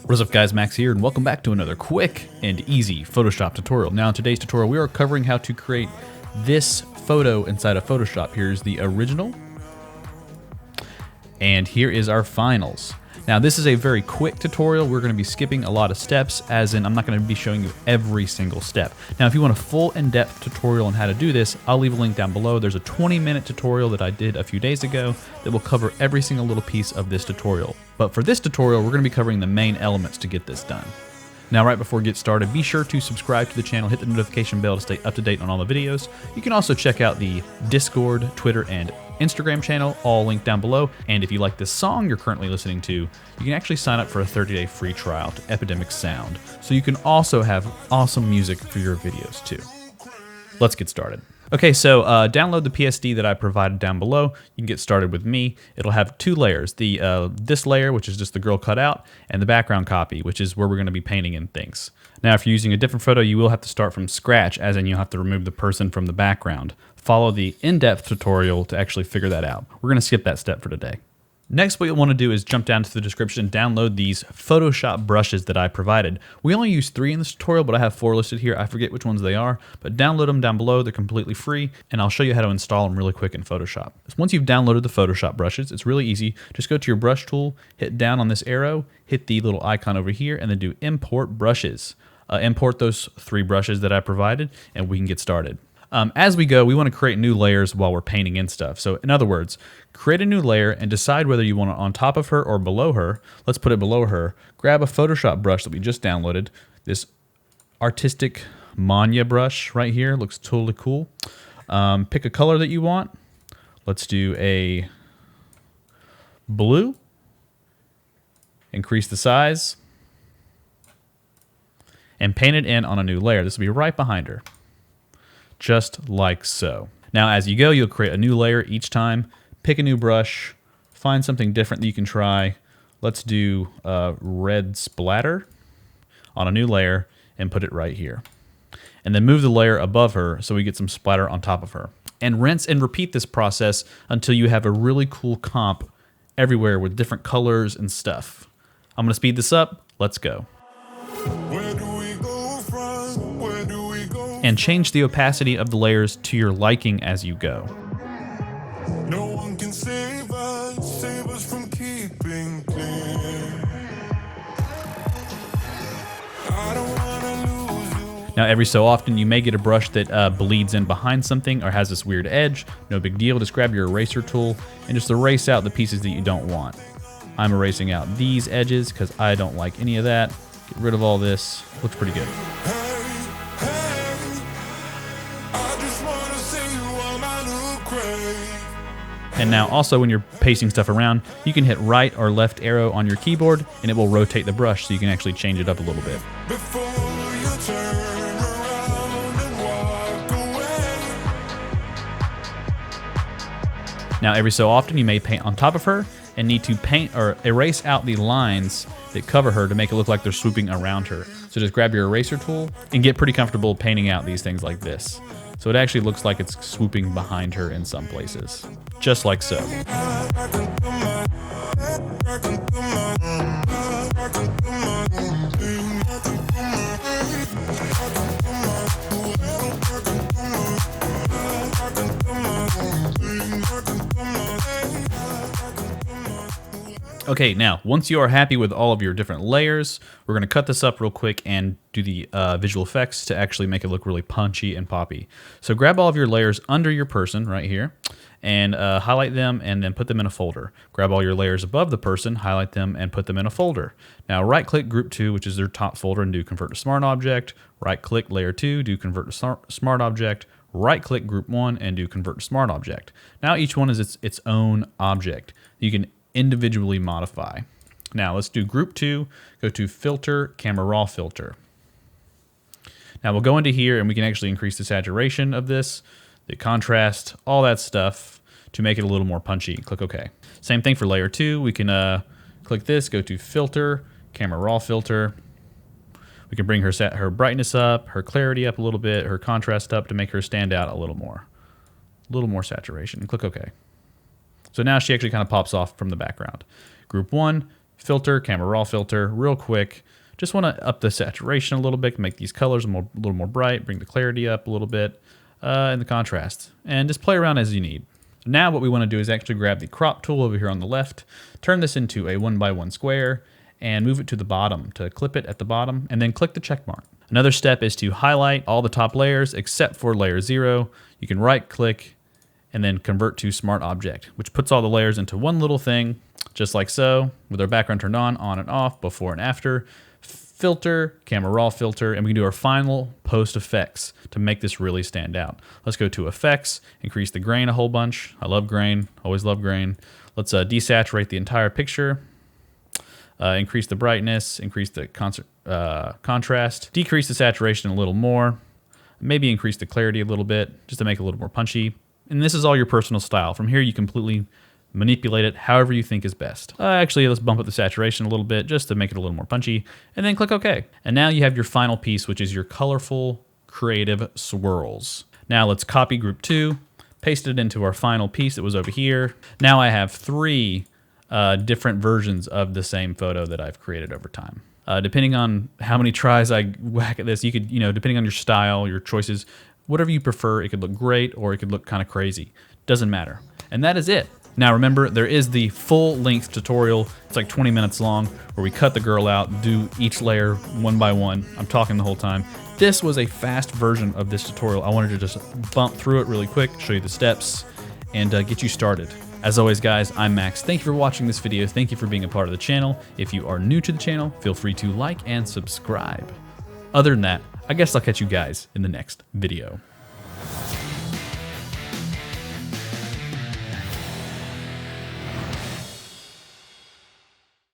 What is up guys, Max here, and welcome back to another quick and easy Photoshop tutorial. Now in today's tutorial we are covering how to create this photo inside of Photoshop. Here's the original, and here is our finals. Now this is a very quick tutorial. We're going to be skipping a lot of steps, as in I'm not going to be showing you every single step. Now if you want a full in-depth tutorial on how to do this, I'll leave a link down below. There's a 20-minute tutorial that I did a few days ago that will cover every single little piece of this tutorial. But for this tutorial, we're going to be covering the main elements to get this done. Now right before we get started, be sure to subscribe to the channel, hit the notification bell to stay up to date on all the videos. You can also check out the Discord, Twitter, and Instagram channel, all linked down below. And if you like this song you're currently listening to, you can actually sign up for a 30-day free trial to Epidemic Sound, so you can also have awesome music for your videos too. Let's get started. Okay, so download the PSD that I provided down below. You can get started with me. It'll have two layers, this layer, which is just the girl cut out, and the background copy, which is where we're going to be painting in things. Now, if you're using a different photo, you will have to start from scratch, as in you'll have to remove the person from the background. Follow the in-depth tutorial to actually figure that out. We're going to skip that step for today. Next, what you'll want to do is jump down to the description and download these Photoshop brushes that I provided. We only use 3 in this tutorial, but I have 4 listed here. I forget which ones they are, but download them down below. They're completely free, and I'll show you how to install them really quick in Photoshop. Once you've downloaded the Photoshop brushes, it's really easy. Just go to your brush tool, hit down on this arrow, hit the little icon over here, and then do Import Brushes. Import those 3 brushes that I provided, and we can get started. As we go, we want to create new layers while we're painting in stuff. So in other words, create a new layer and decide whether you want it on top of her or below her. Let's put it below her. Grab a Photoshop brush that we just downloaded. This artistic Mania brush right here looks totally cool. Pick a color that you want. Let's do a blue. Increase the size. And paint it in on a new layer. This will be right behind her. Just like so. Now as you go, you'll create a new layer each time. Pick a new brush, find something different that you can try. Let's do red splatter on a new layer and put it right here. And then move the layer above her so we get some splatter on top of her. And rinse and repeat this process until you have a really cool comp everywhere with different colors and stuff. I'm gonna speed this up, let's go. And change the opacity of the layers to your liking as you go. No one can save us from keeping clean. I don't wanna lose you. Now every so often you may get a brush that bleeds in behind something or has this weird edge. No big deal, just grab your eraser tool and just erase out the pieces that you don't want. I'm erasing out these edges because I don't like any of that. Get rid of all this, looks pretty good. And now also when you're pasting stuff around, you can hit right or left arrow on your keyboard and it will rotate the brush so you can actually change it up a little bit. Now every so often you may paint on top of her and need to paint or erase out the lines that cover her to make it look like they're swooping around her. So just grab your eraser tool and get pretty comfortable painting out these things like this. So it actually looks like it's swooping behind her in some places, just like so. Okay, now, once you are happy with all of your different layers, we're going to cut this up real quick and do the visual effects to actually make it look really punchy and poppy. So grab all of your layers under your person right here and highlight them and then put them in a folder. Grab all your layers above the person, highlight them and put them in a folder. Now right-click Group 2, which is their top folder, and do Convert to Smart Object. Right-click Layer 2, do Convert to Smart Object. Right-click Group 1 and do Convert to Smart Object. Now each one is its own object. You can individually modify. Now let's do Group 2, go to Filter, Camera Raw Filter. Now we'll go into here and we can actually increase the saturation of this, the contrast, all that stuff to make it a little more punchy. Click OK. Same thing for Layer 2. We can click this, go to Filter, Camera Raw Filter. We can bring her brightness up, her clarity up a little bit, her contrast up to make her stand out a little more. A little more saturation, and click OK. So now she actually kind of pops off from the background. Group 1, filter, camera raw filter, real quick. Just want to up the saturation a little bit, make these colors a little more bright, bring the clarity up a little bit, and the contrast, and just play around as you need. Now what we want to do is actually grab the crop tool over here on the left, turn this into a 1x1 square, and move it to the bottom to clip it at the bottom, and then click the check mark. Another step is to highlight all the top layers except for layer 0. You can right click and then convert to Smart Object, which puts all the layers into one little thing, just like so, with our background turned on and off, before and after. Filter, camera raw filter, and we can do our final post effects to make this really stand out. Let's go to effects, increase the grain a whole bunch. I love grain, always love grain. Let's desaturate the entire picture. Increase the brightness, increase the contrast, decrease the saturation a little more, maybe increase the clarity a little bit just to make it a little more punchy. And this is all your personal style. From here, you completely manipulate it however you think is best. Actually, let's bump up the saturation a little bit just to make it a little more punchy, and then click OK. And now you have your final piece, which is your colorful, creative swirls. Now let's copy group 2, paste it into our final piece that was over here. Now I have 3 different versions of the same photo that I've created over time. Depending on how many tries I whack at this, you could, depending on your style, your choices, whatever you prefer, it could look great or it could look kind of crazy. Doesn't matter. And that is it. Now remember, there is the full-length tutorial. It's like 20 minutes long, where we cut the girl out, do each layer one by one. I'm talking the whole time. This was a fast version of this tutorial. I wanted to just bump through it really quick, show you the steps, and get you started. As always, guys, I'm Max. Thank you for watching this video. Thank you for being a part of the channel. If you are new to the channel, feel free to like and subscribe. Other than that, I guess I'll catch you guys in the next video.